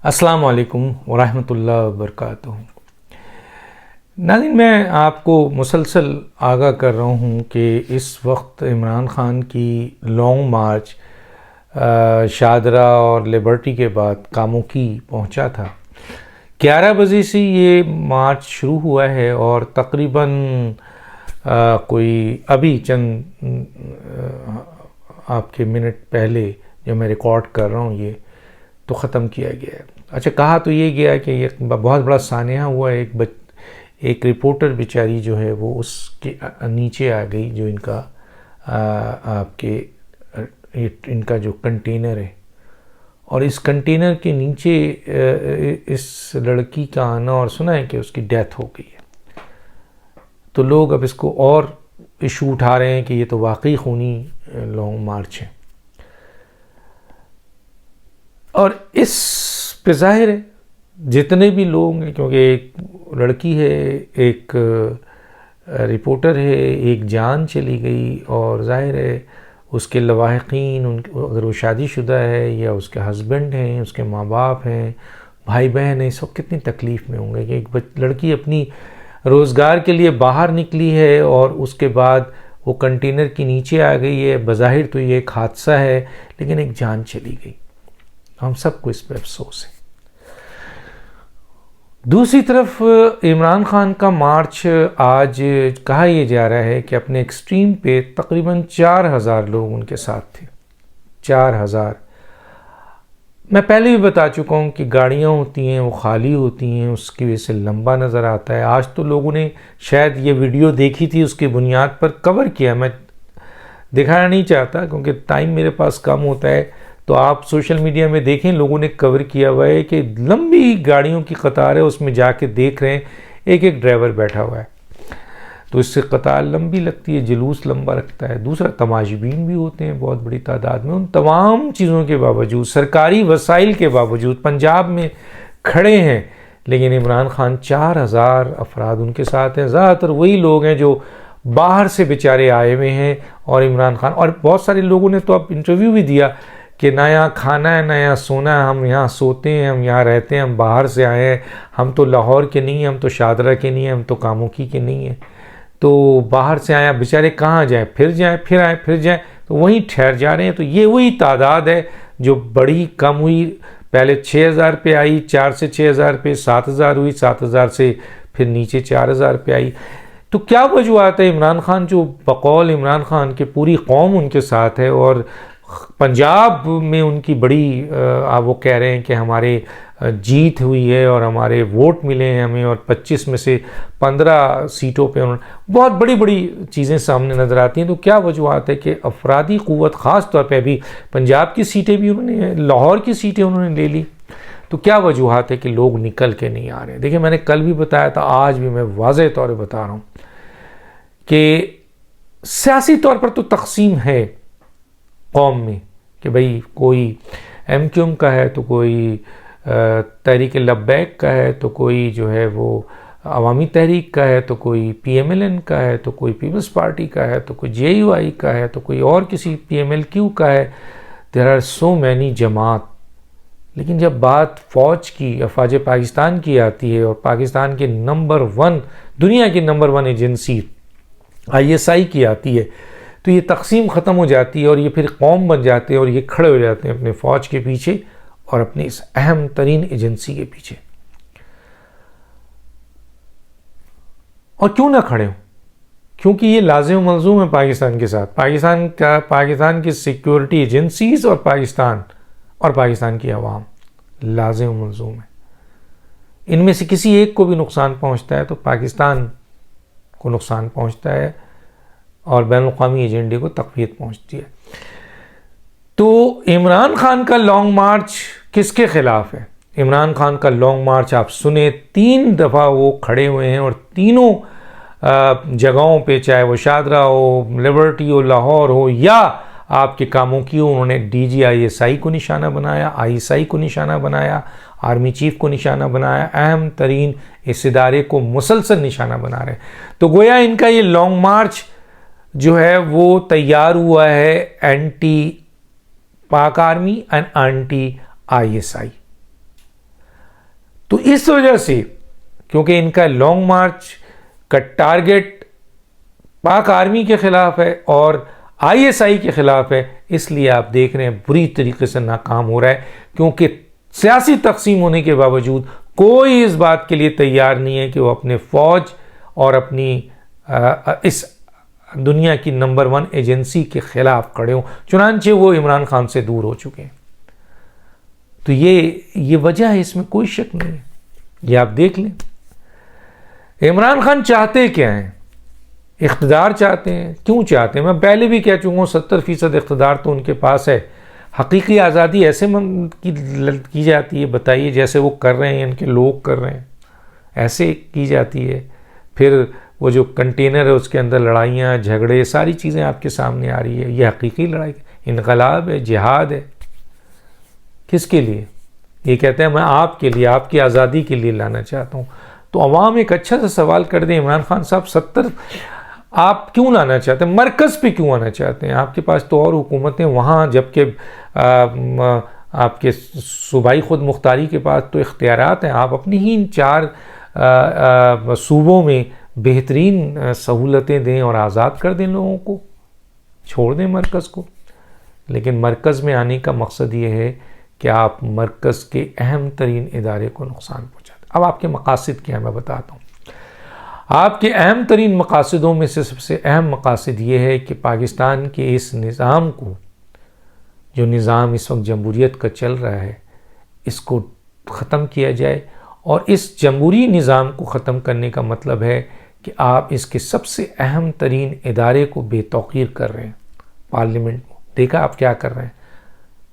السلام علیکم ورحمۃ اللہ وبرکاتہ۔ ناظرین، میں آپ کو مسلسل آگاہ کر رہا ہوں کہ اس وقت عمران خان کی لانگ مارچ شاہدرہ اور لبرٹی کے بعد کاموکی پہنچا تھا۔ 11 بجے سے یہ مارچ شروع ہوا ہے اور تقریباً کوئی ابھی چند آپ کے منٹ پہلے جو میں ریکارڈ کر رہا ہوں یہ تو ختم کیا گیا ہے۔ اچھا، کہا تو یہ گیا کہ یہ بہت بڑا سانحہ ہوا ہے، ایک رپورٹر بیچاری جو ہے وہ اس کے نیچے آ گئی، جو ان کا آپ کے ان کا جو کنٹینر ہے، اور اس کنٹینر کے نیچے اس لڑکی کا آنا، اور سنا ہے کہ اس کی ڈیتھ ہو گئی ہے۔ تو لوگ اب اس کو اور ایشو اٹھا رہے ہیں کہ یہ تو واقعی خونی لانگ مارچ ہے، اور اس پہ ظاہر ہے جتنے بھی لوگ ہیں، کیونکہ ایک لڑکی ہے، ایک رپورٹر ہے، ایک جان چلی گئی، اور ظاہر ہے اس کے لواحقین، اگر وہ شادی شدہ ہے یا اس کے ہسبینڈ ہیں، اس کے ماں باپ ہیں، بھائی بہن ہیں، سب کتنی تکلیف میں ہوں گے کہ ایک لڑکی اپنی روزگار کے لیے باہر نکلی ہے اور اس کے بعد وہ کنٹینر کے نیچے آ گئی ہے۔ بظاہر تو یہ ایک حادثہ ہے، لیکن ایک جان چلی گئی، ہم سب کو اس پہ افسوس ہے۔ دوسری طرف عمران خان کا مارچ آج کہا یہ جا رہا ہے کہ اپنے ایکسٹریم پہ تقریباً 4000 لوگ ان کے ساتھ تھے۔ 4000۔ میں پہلے بھی بتا چکا ہوں کہ گاڑیاں ہوتی ہیں وہ خالی ہوتی ہیں، اس کی وجہ سے لمبا نظر آتا ہے۔ آج تو لوگوں نے شاید یہ ویڈیو دیکھی تھی، اس کی بنیاد پر کور کیا، میں دکھانا نہیں چاہتا کیونکہ ٹائم میرے پاس کم ہوتا ہے، تو آپ سوشل میڈیا میں دیکھیں، لوگوں نے کور کیا ہوا ہے کہ لمبی گاڑیوں کی قطار ہے، اس میں جا کے دیکھ رہے ہیں ایک ایک ڈرائیور بیٹھا ہوا ہے، تو اس سے قطار لمبی لگتی ہے، جلوس لمبا رکھتا ہے۔ دوسرا، تماشبین بھی ہوتے ہیں بہت بڑی تعداد میں۔ ان تمام چیزوں کے باوجود، سرکاری وسائل کے باوجود پنجاب میں کھڑے ہیں، لیکن عمران خان 4000 افراد ان کے ساتھ ہیں۔ زیادہ تر وہی لوگ ہیں جو باہر سے بیچارے آئے ہوئے ہیں، اور عمران خان، اور بہت سارے لوگوں نے تو اب انٹرویو بھی دیا کہ نہ یہاں کھانا ہے نہ یہاں سونا ہے، ہم یہاں سوتے ہیں، ہم یہاں رہتے ہیں، ہم باہر سے آئے ہیں، ہم تو لاہور کے نہیں ہیں، ہم تو شاہدرہ کے نہیں ہیں، ہم تو کاموکی کے نہیں ہیں، تو باہر سے آئے، بیچارے کہاں جائیں، پھر جائیں، پھر آئیں، پھر جائیں، تو وہیں ٹھہر جا رہے ہیں۔ تو یہ وہی تعداد ہے جو بڑی کم ہوئی، پہلے 6000 پہ آئی، 4 سے 6000 پہ، 7000 ہوئی، 7000 سے پھر نیچے 4000 پہ آئی۔ تو کیا وجوہات ہے؟ عمران خان جو بقول عمران خان کے پوری قوم ان کے ساتھ ہے، اور پنجاب میں ان کی بڑی وہ کہہ رہے ہیں کہ ہمارے جیت ہوئی ہے اور ہمارے ووٹ ملے ہیں ہمیں، اور 25 میں سے 15 سیٹوں پہ انہوں بہت بڑی بڑی چیزیں سامنے نظر آتی ہیں۔ تو کیا وجوہات ہے کہ افرادی قوت، خاص طور پہ ابھی پنجاب کی سیٹیں بھی انہوں نے، لاہور کی سیٹیں انہوں نے لے لی، تو کیا وجوہات ہے کہ لوگ نکل کے نہیں آ رہے ہیں؟ دیکھیں، میں نے کل بھی بتایا تھا، آج بھی میں واضح طور پہ بتا رہا ہوں کہ سیاسی طور پر تو تقسیم ہے قوم میں، کہ بھئی کوئی ایم کیو ایم کا ہے، تو کوئی تحریک لبیک کا ہے، تو کوئی جو ہے وہ عوامی تحریک کا ہے، تو کوئی پی ایم ایل این کا ہے، تو کوئی پیپلز پارٹی کا ہے، تو کوئی جے یو آئی کا ہے، تو کوئی اور کسی پی ایم ایل کیو کا ہے۔ دیر آر سو مینی جماعت، لیکن جب بات فوج کی، افواج پاکستان کی آتی ہے، اور پاکستان کے دنیا کی نمبر 1 ایجنسی ISI کی آتی ہے، تو یہ تقسیم ختم ہو جاتی ہے، اور یہ پھر قوم بن جاتے ہیں، اور یہ کھڑے ہو جاتے ہیں اپنے فوج کے پیچھے اور اپنے اس اہم ترین ایجنسی کے پیچھے۔ اور کیوں نہ کھڑے ہوں؟ کیونکہ یہ لازم و ملزوم ہے پاکستان کے ساتھ، پاکستان کی سیکیورٹی ایجنسیز اور پاکستان کی عوام لازم و ملزوم ہے۔ ان میں سے کسی ایک کو بھی نقصان پہنچتا ہے تو پاکستان کو نقصان پہنچتا ہے، اور بین الاقوامی ایجنڈے کو تقویت پہنچتی ہے۔ تو عمران خان کا لانگ مارچ کس کے خلاف ہے؟ عمران خان کا لانگ مارچ آپ سنیں، 3 دفعہ وہ کھڑے ہوئے ہیں، اور تینوں جگہوں پہ، چاہے وہ شاہدرہ ہو، لبرٹی ہو، لاہور ہو، یا آپ کے کاموکی ہو، انہوں نے DGISI کو نشانہ بنایا، ISI کو نشانہ بنایا، آرمی چیف کو نشانہ بنایا، اہم ترین اس ادارے کو مسلسل نشانہ بنا رہے ہیں۔ تو گویا ان کا یہ لانگ مارچ جو ہے وہ تیار ہوا ہے اینٹی پاک آرمی اینڈ اینٹی ISI۔ تو اس وجہ سے کیونکہ ان کا لانگ مارچ کا ٹارگٹ پاک آرمی کے خلاف ہے اور ISI کے خلاف ہے، اس لیے آپ دیکھ رہے ہیں بری طریقے سے ناکام ہو رہا ہے، کیونکہ سیاسی تقسیم ہونے کے باوجود کوئی اس بات کے لیے تیار نہیں ہے کہ وہ اپنے فوج اور اپنی اس دنیا کی نمبر 1 ایجنسی کے خلاف کھڑے ہوں، چنانچہ وہ عمران خان سے دور ہو چکے ہیں۔ تو یہ وجہ ہے، اس میں کوئی شک نہیں ہے، یہ آپ دیکھ لیں۔ عمران خان چاہتے کیا ہیں؟ اقتدار چاہتے ہیں۔ کیوں چاہتے ہیں؟ میں پہلے بھی کہہ چکا ہوں 70% اقتدار تو ان کے پاس ہے۔ حقیقی آزادی ایسے کی جاتی ہے، بتائیے، جیسے وہ کر رہے ہیں، ان کے لوگ کر رہے ہیں، ایسے کی جاتی ہے۔ پھر وہ جو کنٹینر ہے اس کے اندر لڑائیاں، جھگڑے، ساری چیزیں آپ کے سامنے آ رہی ہے۔ یہ حقیقی لڑائی، انقلاب ہے، جہاد ہے۔ کس کے لیے؟ یہ کہتے ہیں میں آپ کے لیے، آپ کی آزادی کے لیے لانا چاہتا ہوں۔ تو عوام ایک اچھا سا سوال کر دیں، عمران خان صاحب 70 آپ کیوں لانا چاہتے ہیں؟ مرکز پہ کیوں آنا چاہتے ہیں؟ آپ کے پاس تو اور حکومتیں وہاں، جبکہ آپ کے صوبائی خود مختاری کے پاس تو اختیارات ہیں، آپ اپنی ہی ان 4 صوبوں میں بہترین سہولتیں دیں اور آزاد کر دیں لوگوں کو، چھوڑ دیں مرکز کو۔ لیکن مرکز میں آنے کا مقصد یہ ہے کہ آپ مرکز کے اہم ترین ادارے کو نقصان پہنچاتے ہیں۔ اب آپ کے مقاصد کیا ہیں میں بتاتا ہوں۔ آپ کے اہم ترین مقاصدوں میں سے سب سے اہم مقاصد یہ ہے کہ پاکستان کے اس نظام کو، جو نظام اس وقت جمہوریت کا چل رہا ہے، اس کو ختم کیا جائے۔ اور اس جمہوری نظام کو ختم کرنے کا مطلب ہے کہ آپ اس کے سب سے اہم ترین ادارے کو بے توقیر کر رہے ہیں، پارلیمنٹ کو۔ دیکھا آپ کیا کر رہے ہیں،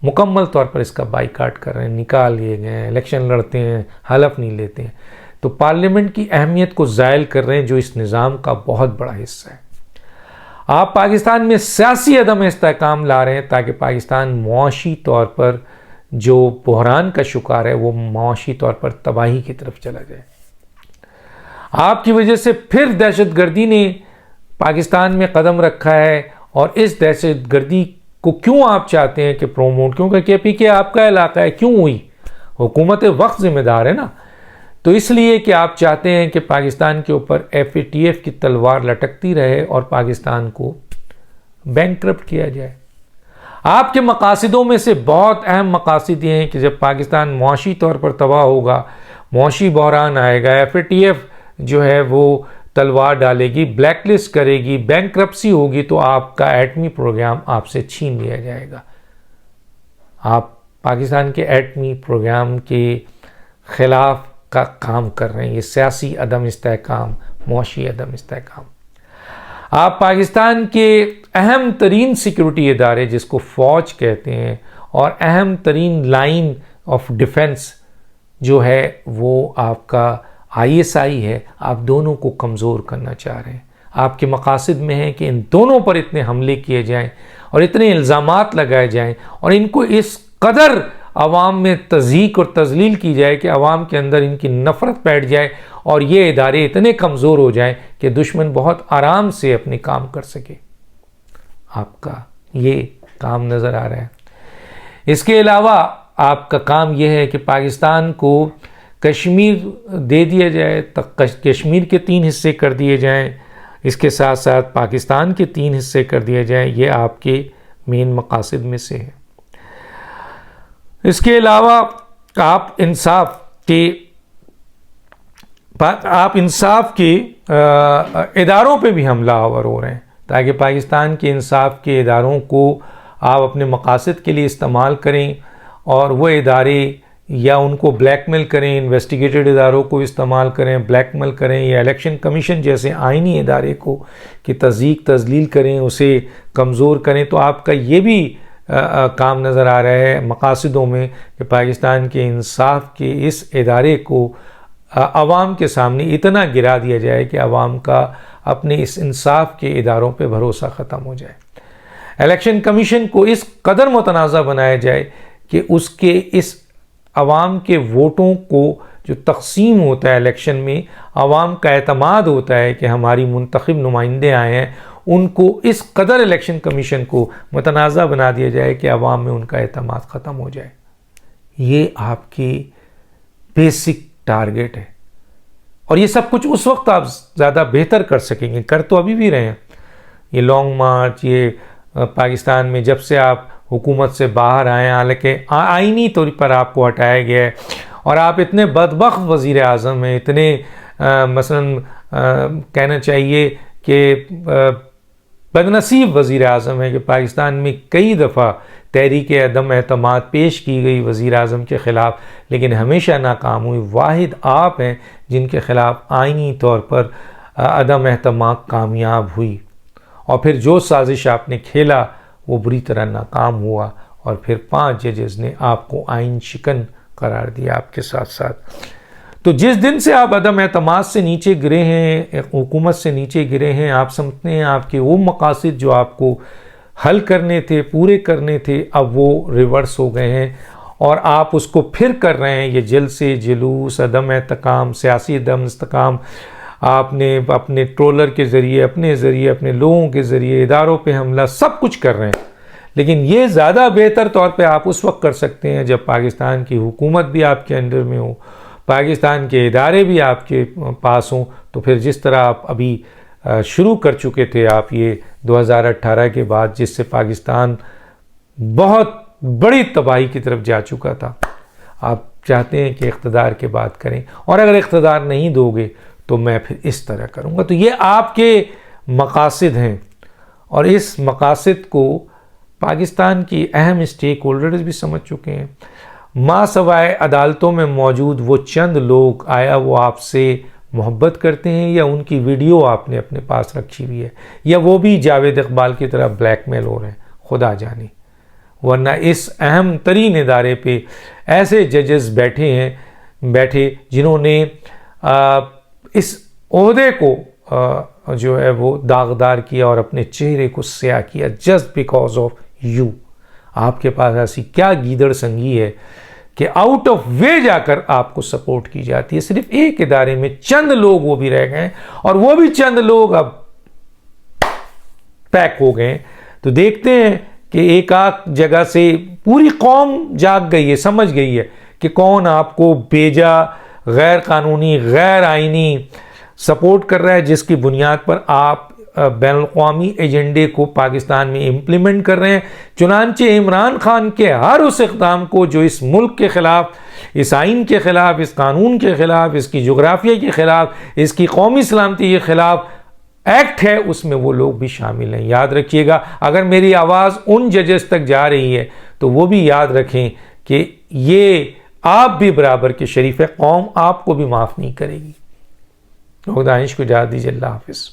مکمل طور پر اس کا بائیکاٹ کر رہے ہیں، نکال لیے گئے ہیں، الیکشن لڑتے ہیں، حلف نہیں لیتے ہیں۔ تو پارلیمنٹ کی اہمیت کو زائل کر رہے ہیں، جو اس نظام کا بہت بڑا حصہ ہے۔ آپ پاکستان میں سیاسی عدم استحکام لا رہے ہیں تاکہ پاکستان معاشی طور پر جو بحران کا شکار ہے وہ معاشی طور پر تباہی کی طرف چلا جائے۔ آپ کی وجہ سے پھر دہشت گردی نے پاکستان میں قدم رکھا ہے، اور اس دہشت گردی کو کیوں آپ چاہتے ہیں کہ پروموٹ؟ کیونکہ KPK آپ کا علاقہ ہے۔ کیوں ہوئی؟ حکومت وقت ذمہ دار ہے نا۔ تو اس لیے کہ آپ چاہتے ہیں کہ پاکستان کے اوپر FATF کی تلوار لٹکتی رہے اور پاکستان کو بینکرپٹ کیا جائے۔ آپ کے مقاصدوں میں سے بہت اہم مقاصد یہ ہیں کہ جب پاکستان معاشی طور پر تباہ ہوگا، معاشی بحران آئے گا، FATF جو ہے وہ تلوار ڈالے گی، بلیک لسٹ کرے گی، بینکرپسی ہوگی، تو آپ کا ایٹمی پروگرام آپ سے چھین لیا جائے گا۔ آپ پاکستان کے ایٹمی پروگرام کے خلاف کا کام کر رہے ہیں۔ یہ سیاسی عدم استحکام، معاشی عدم استحکام۔ آپ پاکستان کے اہم ترین سیکیورٹی ادارے جس کو فوج کہتے ہیں، اور اہم ترین لائن آف ڈیفنس جو ہے وہ آپ کا ISI ہے، آپ دونوں کو کمزور کرنا چاہ رہے ہیں۔ آپ کے مقاصد میں ہے کہ ان دونوں پر اتنے حملے کیے جائیں اور اتنے الزامات لگائے جائیں، اور ان کو اس قدر عوام میں تضحیک اور تذلیل کی جائے کہ عوام کے اندر ان کی نفرت بیٹھ جائے، اور یہ ادارے اتنے کمزور ہو جائیں کہ دشمن بہت آرام سے اپنے کام کر سکے۔ آپ کا یہ کام نظر آ رہا ہے۔ اس کے علاوہ آپ کا کام یہ ہے کہ پاکستان کو کشمیر دے دیا جائے، کشمیر کے 3 حصے کر دیے جائیں، اس کے ساتھ ساتھ پاکستان کے 3 حصے کر دیے جائیں۔ یہ آپ کے مین مقاصد میں سے ہے۔ اس کے علاوہ آپ انصاف کے اداروں پہ بھی حملہ آور ہو رہے ہیں، تاکہ پاکستان کے انصاف کے اداروں کو آپ اپنے مقاصد کے لیے استعمال کریں، اور وہ ادارے یا ان کو بلیک میل کریں، انویسٹیگیٹڈ اداروں کو استعمال کریں، بلیک میل کریں، یا الیکشن کمیشن جیسے آئینی ادارے کو کہ تضحیک تذلیل کریں، اسے کمزور کریں۔ تو آپ کا یہ بھی کام نظر آ رہا ہے مقاصدوں میں کہ پاکستان کے انصاف کے اس ادارے کو عوام کے سامنے اتنا گرا دیا جائے کہ عوام کا اپنے اس انصاف کے اداروں پہ بھروسہ ختم ہو جائے۔ الیکشن کمیشن کو اس قدر متنازع بنایا جائے کہ اس کے اس عوام کے ووٹوں کو جو تقسیم ہوتا ہے الیکشن میں، عوام کا اعتماد ہوتا ہے کہ ہماری منتخب نمائندے آئے ہیں، ان کو اس قدر الیکشن کمیشن کو متنازع بنا دیا جائے کہ عوام میں ان کا اعتماد ختم ہو جائے۔ یہ آپ کی بیسک ٹارگٹ ہے. اور یہ سب کچھ اس وقت آپ زیادہ بہتر کر سکیں گے. کر تو ابھی بھی رہے ہیں. یہ لانگ مارچ، یہ پاکستان میں جب سے آپ حکومت سے باہر آئے، حالانکہ آئینی طور پر آپ کو ہٹایا گیا ہے، اور آپ اتنے بدبخت وزیر اعظم ہیں، اتنے مثلاً کہنا چاہیے کہ بدنصیب وزیر اعظم ہے کہ پاکستان میں کئی دفعہ تحریک عدم اعتماد پیش کی گئی وزیر اعظم کے خلاف، لیکن ہمیشہ ناکام ہوئی. واحد آپ ہیں جن کے خلاف آئینی طور پر عدم اعتماد کامیاب ہوئی، اور پھر جو سازش آپ نے کھیلا وہ بری طرح ناکام ہوا، اور پھر 5 ججز نے آپ کو آئین شکن قرار دیا آپ کے ساتھ ساتھ. تو جس دن سے آپ عدم اعتماد سے نیچے گرے ہیں، حکومت سے نیچے گرے ہیں، آپ سمجھتے ہیں آپ کے وہ مقاصد جو آپ کو حل کرنے تھے، پورے کرنے تھے، اب وہ ریورس ہو گئے ہیں، اور آپ اس کو پھر کر رہے ہیں. یہ جلسے، جلوس، عدم استحکام، سیاسی عدم استحکام، آپ نے اپنے ٹرولر کے ذریعے، اپنے لوگوں کے ذریعے اداروں پہ حملہ، سب کچھ کر رہے ہیں. لیکن یہ زیادہ بہتر طور پہ آپ اس وقت کر سکتے ہیں جب پاکستان کی حکومت بھی آپ کے انڈر میں ہو، پاکستان کے ادارے بھی آپ کے پاس ہوں. تو پھر جس طرح آپ ابھی شروع کر چکے تھے، آپ یہ 2018 کے بعد، جس سے پاکستان بہت بڑی تباہی کی طرف جا چکا تھا، آپ چاہتے ہیں کہ اقتدار کے بعد کریں، اور اگر اقتدار نہیں دو گے تو میں پھر اس طرح کروں گا. تو یہ آپ کے مقاصد ہیں، اور اس مقاصد کو پاکستان کی اہم اسٹیک ہولڈرز بھی سمجھ چکے ہیں. ماں سوائے عدالتوں میں موجود وہ چند لوگ، آیا وہ آپ سے محبت کرتے ہیں یا ان کی ویڈیو آپ نے اپنے پاس رکھی ہوئی ہے، یا وہ بھی جاوید اقبال کی طرح بلیک میل ہو رہے ہیں، خدا جانے. ورنہ اس اہم ترین ادارے پہ ایسے ججز بیٹھے جنہوں نے اس عہدے کو جو ہے وہ داغدار کیا اور اپنے چہرے کو سیاہ کیا جسٹ بیکاز آف یو. آپ کے پاس ایسی کیا گیدڑ سنگی ہے کہ آؤٹ آف وے جا کر آپ کو سپورٹ کی جاتی ہے. صرف ایک ادارے میں چند لوگ وہ بھی رہ گئے، اور وہ بھی چند لوگ اب پیک ہو گئے. تو دیکھتے ہیں کہ ایک آدھ جگہ سے پوری قوم جاگ گئی ہے، سمجھ گئی ہے کہ کون آپ کو بیجا، غیر قانونی، غیر آئینی سپورٹ کر رہا ہے، جس کی بنیاد پر آپ بین الاقوامی ایجنڈے کو پاکستان میں امپلیمنٹ کر رہے ہیں. چنانچہ عمران خان کے ہر اس اقدام کو جو اس ملک کے خلاف، اس آئین کے خلاف، اس قانون کے خلاف، اس کی جغرافیہ کے خلاف، اس کی قومی سلامتی کے خلاف ایکٹ ہے، اس میں وہ لوگ بھی شامل ہیں. یاد رکھیے گا، اگر میری آواز ان ججز تک جا رہی ہے تو وہ بھی یاد رکھیں کہ یہ آپ بھی برابر کے شریف ہے، قوم آپ کو بھی معاف نہیں کرے گی. خدا کو اجازت دیجیے. اللہ حافظ.